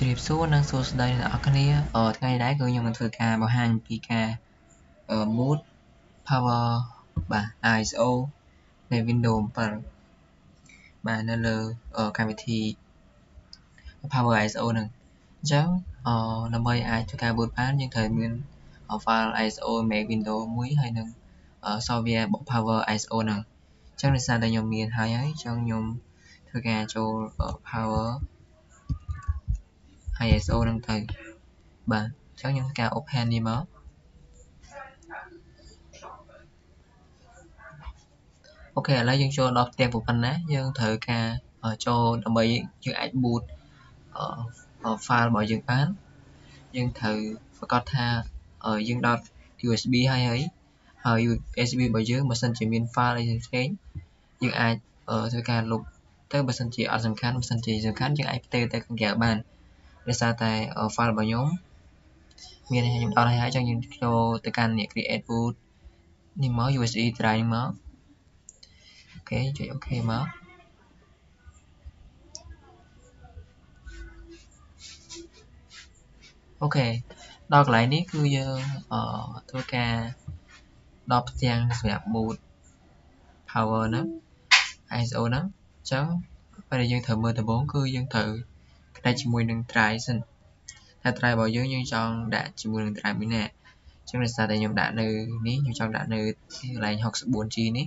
ជ្រាបសួរនិងសួស្តីអ្នកនរគ្នាថ្ងៃនេះគឺខ្ញុំនឹងធ្វើការបង្ហាញពីការ Mood Power បាទ ISO នៃ Windows 7 បាទនៅលើកម្មវិធី Power ISO ហ្នឹងអញ្ចឹងដើម្បីអាចធ្វើការ boot បានយើងត្រូវមាន file ISO Make Windows មួយហើយនឹង software Power ISO ហ្នឹងអញ្ចឹងដោយសារតែខ្ញុំមានហើយអញ្ចឹងខ្ញុំធ្វើការចូល Power ISO ហ្នឹងទៅបាទអញ្ចឹងខ្ញុំធ្វើការ open នេះមកអូខេឥឡូវយើងចូលដល់ផ្ទះប៉ុណ្ណាយើងត្រូវការចូលដើម្បីយើងអាច boot file របស់យើងបានយើងត្រូវប្រកាសថាយើងដោត USB ហើយ USB របស់យើងបើសិនជាមាន file អីផ្សេងយើងអាចធ្វើការលុបទៅបើសិនជាអត់សំខាន់បើសិនជាសំខាន់យើងអាចផ្ទេរទៅខាងក្រៅបានដោយសារតែ file របស់ខ្ញុំមានខ្ញុំដោតឲ្យហើយអញ្ចឹងយើងចូលទៅកាន់អ្នក create boot នេះមក USB drive នេះមកអូខេចុចអូខេមកអូខេដល់កន្លែងនេះគឺយើងធ្វើការដល់ផ្ទាំងសម្រាប់ boot power ហ្នឹង ISO ហ្នឹងអញ្ចឹងពេលដែលយើងត្រូវមើលដំបូងគឺយើងត្រូវconnectជាមួយនឹង drive សិនតែ drive របស់យើងចង់ដាក់ជាមួយនឹង drive មួយណាអញ្ចឹងដោយសារតែខ្ញុំដាក់នៅនេះខ្ញុំចង់ដាក់នៅកន្លែង 64G នេះ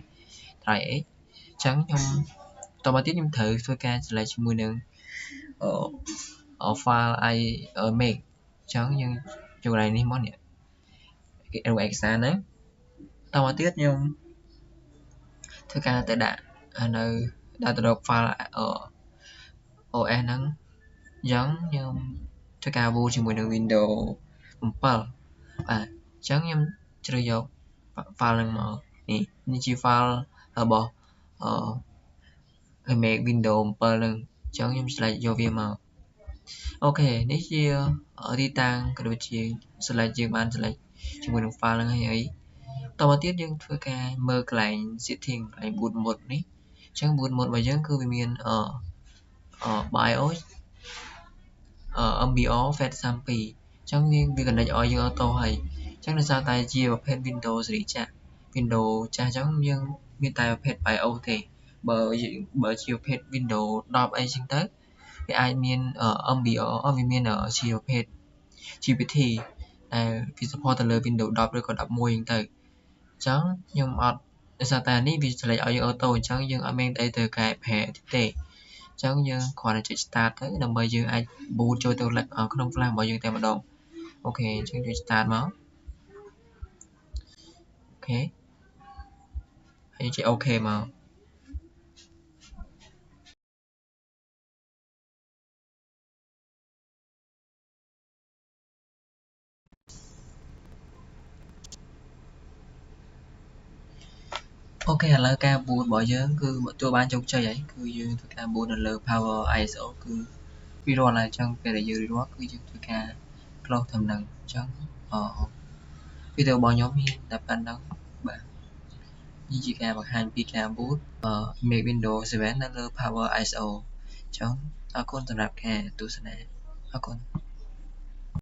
drive X អញ្ចឹងខ្ញុំតមកទៀតខ្ញុំត្រូវធ្វើការ select ជាមួយនឹងfile I make អញ្ចឹងយើងចូលកន្លែងនេះមកនេះគេឯកសារហ្នឹងតមកទៀតខ្ញុំធ្វើការទៅដាក់នៅដាក់ទៅរក file OS ហ្នឹងអញ្ចឹងខ្ញុំធ្វើការ boot ជាមួយនឹង Windows 7បាទអញ្ចឹងខ្ញុំជ្រើសយក file ហ្នឹងមកនេះជា file របស់Make Windows 7ហ្នឹងអញ្ចឹងខ្ញុំ select យកវាមកអូខេនេះជាទីតាំងក៏ដូចជា select យើងបាន select ជាមួយនឹង file ហ្នឹងហើយតមកទៀតយើងធ្វើការមើលកន្លែង setting កន្លែង boot mode នេះអញ្ចឹង boot mode របស់យើងគឺវាមានBIOS MBR FAT32 អញ្ចឹងវា connect ឲ្យយើង auto ហើយអញ្ចឹងដោយសារតែជាប្រភេទ Windows សេរីចាស់ Windows ចាស់អញ្ចឹងយើងមានតែប្រភេទ BIOS ទេបើជាប្រភេទ Windows 10អីចឹងទៅវាអាចមាន MBR វាមានជាប្រភេទ GPT ដែលវា support ទៅលើ Windows 10ឬក៏11ចឹងទៅអញ្ចឹងខ្ញុំអត់ដោយសារតែនេះវា select ឲ្យយើង auto អញ្ចឹងយើងអត់មានអីទៅកែប្រែទេអញ្ចឹងយើងគ្រាន់តែចុច start ទៅដើម្បីយើងអាច boot ចូលទៅក្នុង flash របស់យើងតែម្ដងអូខេអញ្ចឹងចុច start មកអូខេហើយចុចអូខេមកអូខេឥឡូវការ boot របស់យើងគឺទទួលបានជោគជ័យហើយគឺយើងធ្វើការ boot នៅលើ Power ISO គឺវារាល់ហើយអញ្ចឹងពេលដែលយើងរៀបរាប់គឺយើងធ្វើការ close ត្រឹមហ្នឹងអញ្ចឹងវីដេអូរបស់ខ្ញុំមានតែប៉ុណ្្នឹងបាទនេះជាការបង្ហាញពីការ boot Make Windows 7 នៅលើ Power ISO អញ្ចឹងអរគុណសម្រាប់ការទស្សនាអរគុណ